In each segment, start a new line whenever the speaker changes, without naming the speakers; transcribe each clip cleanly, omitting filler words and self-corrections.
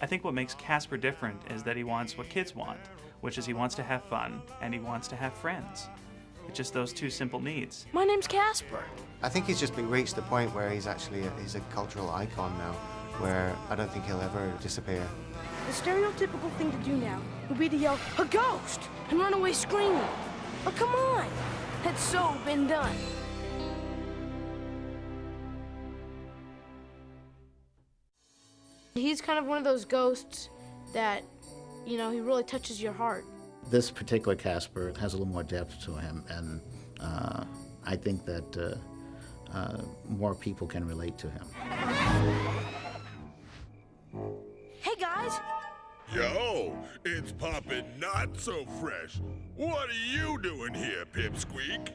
I think what makes Casper different is that he wants what kids want, which is he wants to have fun and he wants to have friends. It's just those two simple needs.
My name's Casper.
I think he's just reached the point where he's actually he's a cultural icon now, where I don't think he'll ever disappear.
The stereotypical thing to do now would be to yell, "A ghost!" and run away screaming. But come on, that's so been done. He's kind of one of those ghosts that, you know, he really touches your heart.
This particular Casper has a little more depth to him, and I think that more people can relate to him.
Hey, guys!
Yo, it's poppin' not so fresh. What are you doing here, Pipsqueak?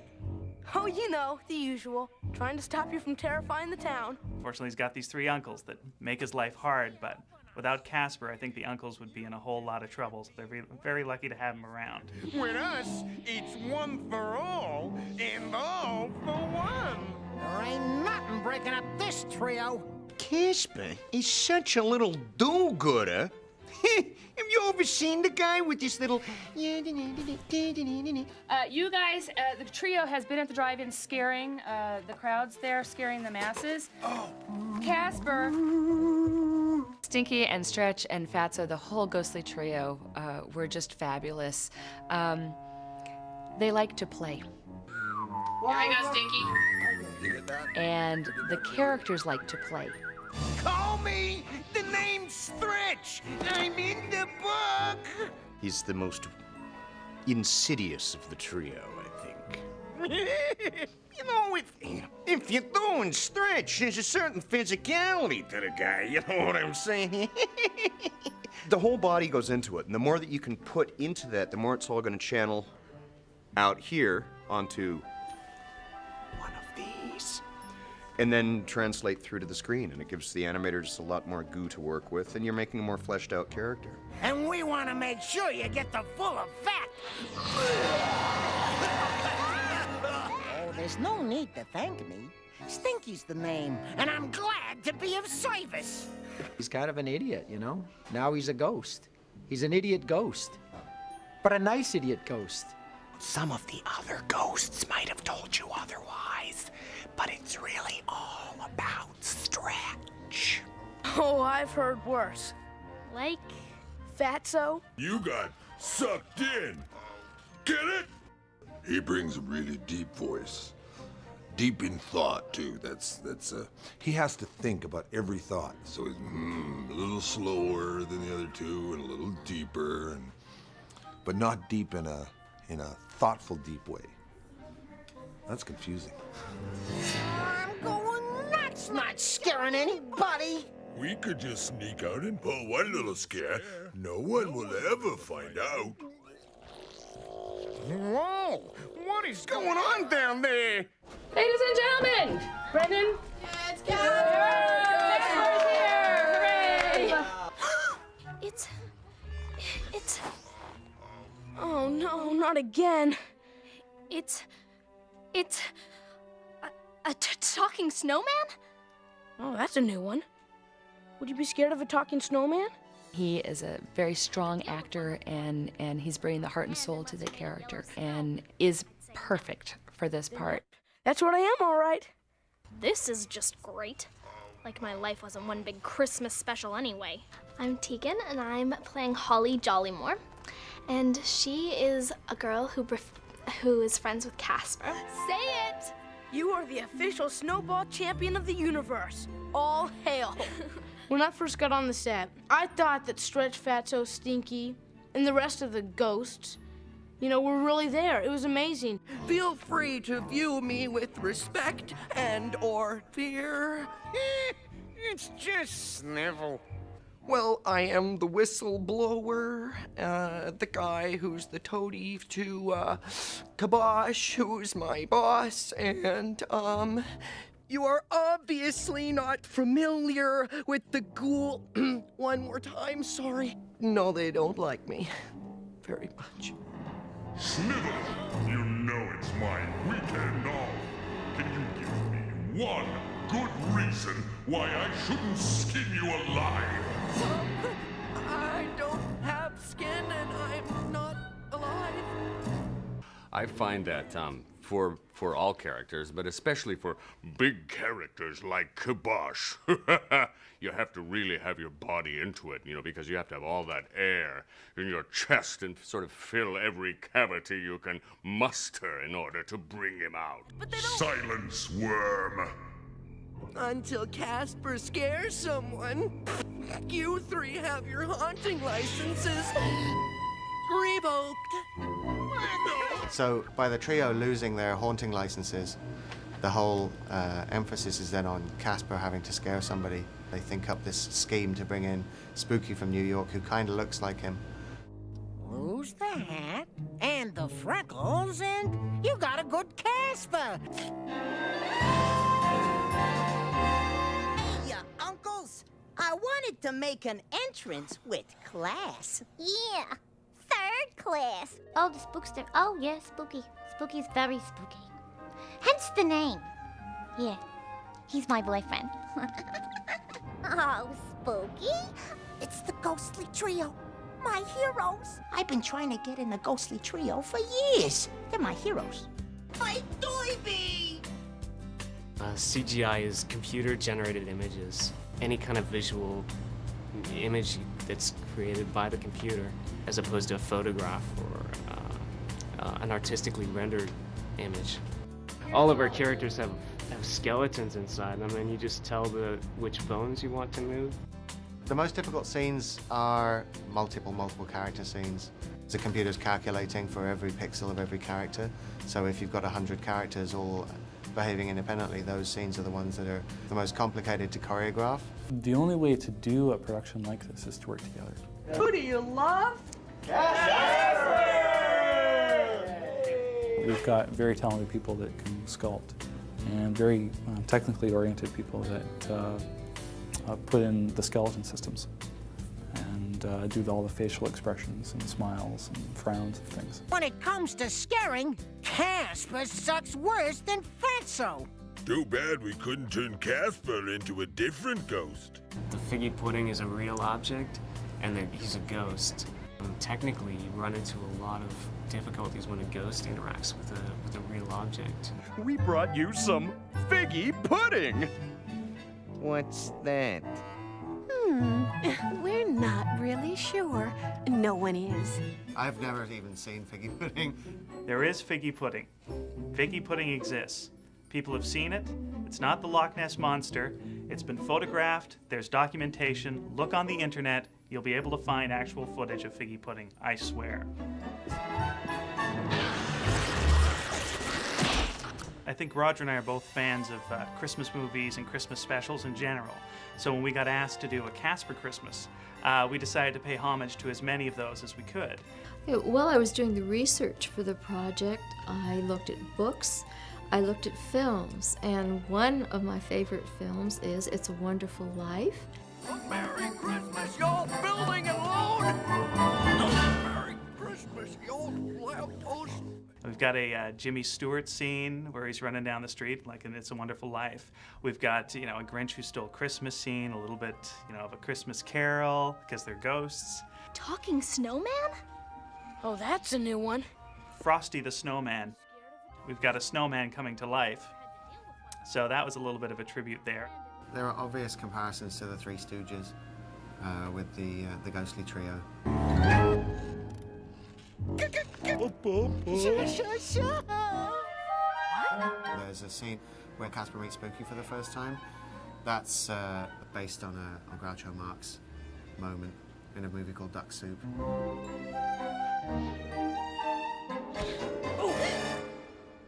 Oh, you know, the usual. Trying to stop you from terrifying the town.
Fortunately, he's got these three uncles that make his life hard, but without Casper, I think the uncles would be in a whole lot of trouble, so they're very lucky to have him around.
With us, it's one for all and all for one.
There ain't nothing breaking up this trio.
Casper is such a little do-gooder. Have you ever seen the guy with this little...
You guys, the trio has been at the drive-in scaring the crowds there, scaring the masses. Oh. Casper.
Stinky and Stretch and Fatso, the whole ghostly trio, were just fabulous. They like to play.
Here I go, Stinky.
And the characters like to play.
Call me! The name's Stretch! I'm in the book!
He's the most insidious of the trio, I think.
You know, if you're doing Stretch, there's a certain physicality to the guy, you know what I'm saying?
The whole body goes into it, and the more that you can put into that, the more it's all going to channel out here onto one of these. And then translate through to the screen, and it gives the animator just a lot more goo to work with, and you're making a more fleshed out character.
And we want to make sure you get the full effect. Oh, there's no need to thank me. Stinky's the name, and I'm glad to be of service.
He's kind of an idiot, you know? Now he's a ghost. He's an idiot ghost. But a nice idiot ghost.
Some of the other ghosts might have told you otherwise, but it's really all about Stretch.
Oh, I've heard worse.
Like?
Fatso?
You got sucked in. Get it? He brings a really deep voice. Deep in thought, too. He has to think about every thought. So he's a little slower than the other two and a little deeper, but not deep in a thoughtful, deep way. That's confusing.
I'm going nuts, not scaring anybody.
We could just sneak out and pull one little scare. No one will ever find out.
Whoa! What is going on down there?
Ladies and gentlemen, Brendan.
It's
Casper here! Hooray!
It's... Oh, no, not again.
It's a talking snowman?
Oh, that's a new one. Would you be scared of a talking snowman?
He is a very strong actor, and he's bringing the heart and soul to the character, and is perfect for this part.
That's what I am, all right.
This is just great. Like my life wasn't one big Christmas special anyway. I'm Tegan, and I'm playing Holly Jollymore. And she is a girl who is friends with Casper. Say it!
You are the official snowball champion of the universe. All hail. When I first got on the set, I thought that Stretch, Fatso, Stinky, and the rest of the ghosts, you know, were really there. It was amazing.
Feel free to view me with respect and/or fear.
It's just Snivel. Well, I am the whistleblower, the guy who's the toady to, Kabosh, who's my boss, and, you are obviously not familiar with the ghoul. One more time, sorry. No, they don't like me very much.
Snivel, you know it's my weekend off. Can you give me one good reason why I shouldn't skin you alive.
I don't have skin and I'm not alive.
I find that for all characters, but especially for big characters like Kibosh, you have to really have your body into it, you know, because you have to have all that air in your chest and sort of fill every cavity you can muster in order to bring him out.
Silence, worm.
Until Casper scares someone, you three have your haunting licenses revoked.
So by the trio losing their haunting licenses, the whole emphasis is then on Casper having to scare somebody. They think up this scheme to bring in Spooky from New York, who kind of looks like him.
Lose the hat and the freckles, and you got a good Casper.
Hey, uncles. I wanted to make an entrance with class.
Yeah, third class. Oh, the spookster. Oh, yeah, spooky. Spooky's very spooky. Hence the name. Yeah, he's my boyfriend.
Oh, Spooky? It's the Ghostly Trio. My heroes. I've been trying to get in the Ghostly Trio for years. They're my heroes. My Doiby!
CGI is computer-generated images. Any kind of visual image that's created by the computer, as opposed to a photograph or an artistically rendered image. All of our characters have skeletons inside them, and you just tell which bones you want to move.
The most difficult scenes are multiple character scenes. The computer's calculating for every pixel of every character. So if you've got 100 characters all behaving independently, those scenes are the ones that are the most complicated to choreograph.
The only way to do a production like this is to work together.
Who do you love?
We've got very talented people that can sculpt, and very technically oriented people that put in the skeleton systems and do all the facial expressions and smiles and frowns and things.
When it comes to scaring, Casper sucks worse than Fatso.
Too bad we couldn't turn Casper into a different ghost.
The figgy pudding is a real object, and that he's a ghost. Technically, you run into a lot of difficulties when a ghost interacts with a real object.
We brought you some figgy pudding.
What's that?
We're not really sure. No one is.
I've never even seen figgy pudding.
There is figgy pudding. Figgy pudding exists. People have seen it. It's not the Loch Ness Monster. It's been photographed. There's documentation. Look on the internet. You'll be able to find actual footage of figgy pudding, I swear. I think Roger and I are both fans of Christmas movies and Christmas specials in general. So when we got asked to do a Casper Christmas, we decided to pay homage to as many of those as we could.
While I was doing the research for the project, I looked at books, I looked at films, and one of my favorite films is It's a Wonderful Life.
Merry Christmas, y'all building it alone! Merry Christmas, y'all lamppost!
We've got a Jimmy Stewart scene where he's running down the street like in It's a Wonderful Life. We've got, a Grinch Who Stole Christmas scene, a little bit, of a Christmas Carol, because they're ghosts.
Talking snowman?
Oh, that's a new one.
Frosty the Snowman. We've got a snowman coming to life. So that was a little bit of a tribute there.
There are obvious comparisons to the Three Stooges with the Ghostly Trio. There's a scene where Casper meets Spooky for the first time. That's based on a Groucho Marx moment in a movie called Duck Soup.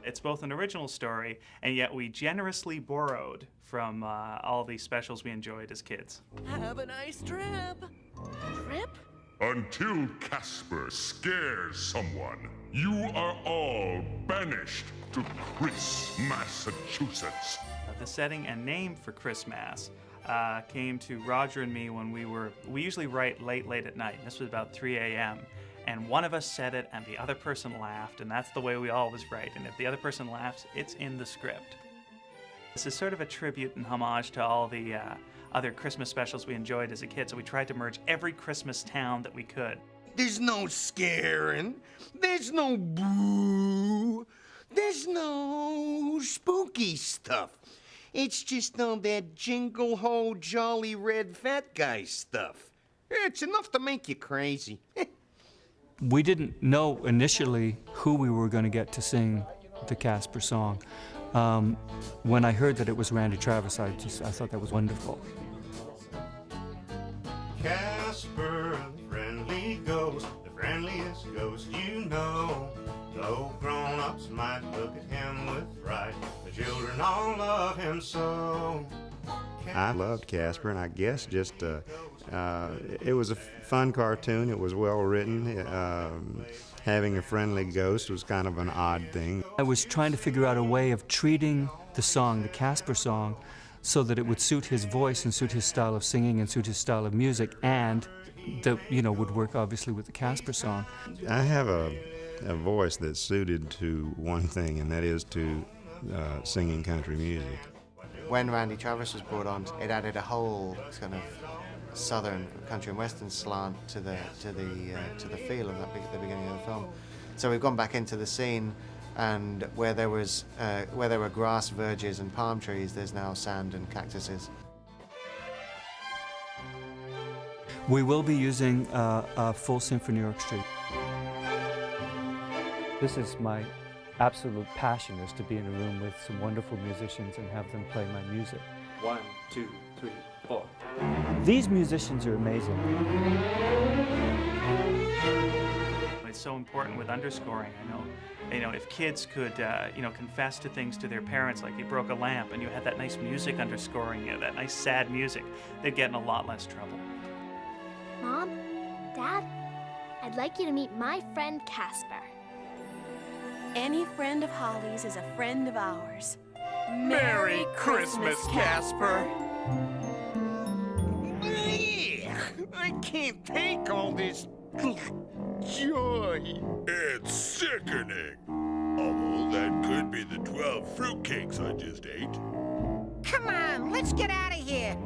It's both an original story, and yet we generously borrowed from all the specials we enjoyed as kids.
Have a nice trip.
Trip?
Until Casper scares someone, you are all banished to Chris, Massachusetts.
The setting and name for Christmas came to Roger and me when we usually write late at night. This was about 3 a.m. And one of us said it and the other person laughed, and that's the way we always write. And if the other person laughs, it's in the script. This is sort of a tribute and homage to all the other Christmas specials we enjoyed as a kid, so we tried to merge every Christmas town that we could.
There's no scaring. There's no boo. There's no spooky stuff. It's just all that jingle-ho, jolly red fat guy stuff. It's enough to make you crazy.
We didn't know initially who we were going to get to sing the Casper song. When I heard that it was Randy Travis, I thought that was wonderful.
Casper, the friendly ghost, the friendliest ghost you know. Though grown-ups might look at him with fright, the children all love him so.
I loved Casper, and I guess just it was a fun cartoon. It was well written. Having a friendly ghost was kind of an odd thing.
I was trying to figure out a way of treating the song, the Casper song, so that it would suit his voice and suit his style of singing and suit his style of music, and that, you know, would work obviously with the Casper song.
I have a voice that's suited to one thing, and that is to singing country music.
When Randy Travis was brought on, it added a whole kind of southern country and western slant to the feel of the beginning of the film. So we've gone back into the scene, and where there were grass verges and palm trees, there's now sand and cactuses.
We will be using a full symphony orchestra. This is my absolute passion, is to be in a room with some wonderful musicians and have them play my music. 1, 2, 3, 4. These musicians are amazing.
It's so important with underscoring. I know, if kids could, confess to things to their parents, like you broke a lamp, and you had that nice music underscoring it, that nice sad music, they'd get in a lot less trouble.
Mom, Dad, I'd like you to meet my friend Casper.
Any friend of Holly's is a friend of ours.
Merry Christmas, Casper. I can't take all this joy.
It's sickening. Although that could be the 12 fruitcakes I just ate.
Come on, let's get out of here.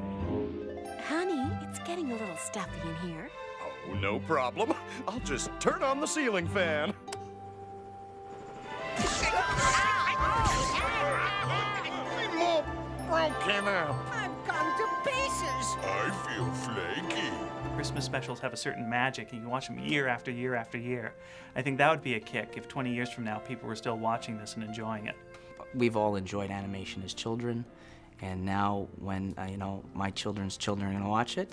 Honey, it's getting a little stuffy in here.
Oh, no problem. I'll just turn on the ceiling fan.
I'm all broken up.
I've gone to pieces.
I feel flaky.
Christmas specials have a certain magic, and you can watch them year after year after year. I think that would be a kick if 20 years from now people were still watching this and enjoying it.
We've all enjoyed animation as children, and now when my children's children are gonna watch it,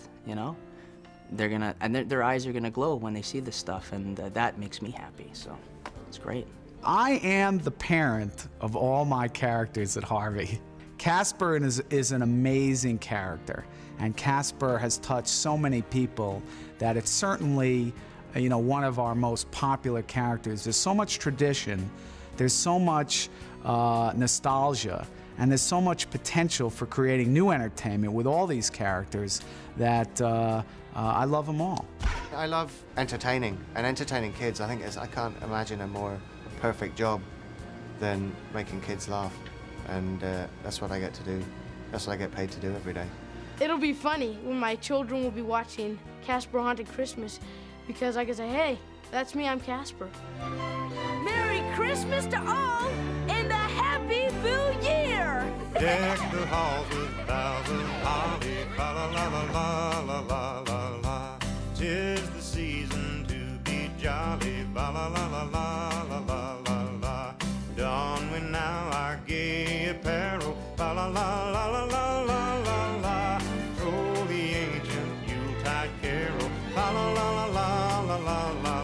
they're gonna, and their eyes are gonna glow when they see this stuff, and that makes me happy. So it's great.
I am the parent of all my characters at Harvey. Casper is an amazing character, and Casper has touched so many people that it's certainly, one of our most popular characters. There's so much tradition, there's so much nostalgia, and there's so much potential for creating new entertainment with all these characters that I love them all.
I love entertaining, and entertaining kids. I can't imagine a more perfect job than making kids laugh, and that's what I get to do. That's what I get paid to do every day.
It'll be funny when my children will be watching Casper Haunted Christmas, because I can say, hey, that's me, I'm Casper. Merry Christmas to all, and a Happy New Year!
Deck the halls with boughs of holly, fa la la la la la la la. 'Tis the season to be jolly, fa la la la la la la la la. Don we now our gay apparel, fa la la la la la la la la. Troll the ancient Yuletide carol, fa la la la la la la la.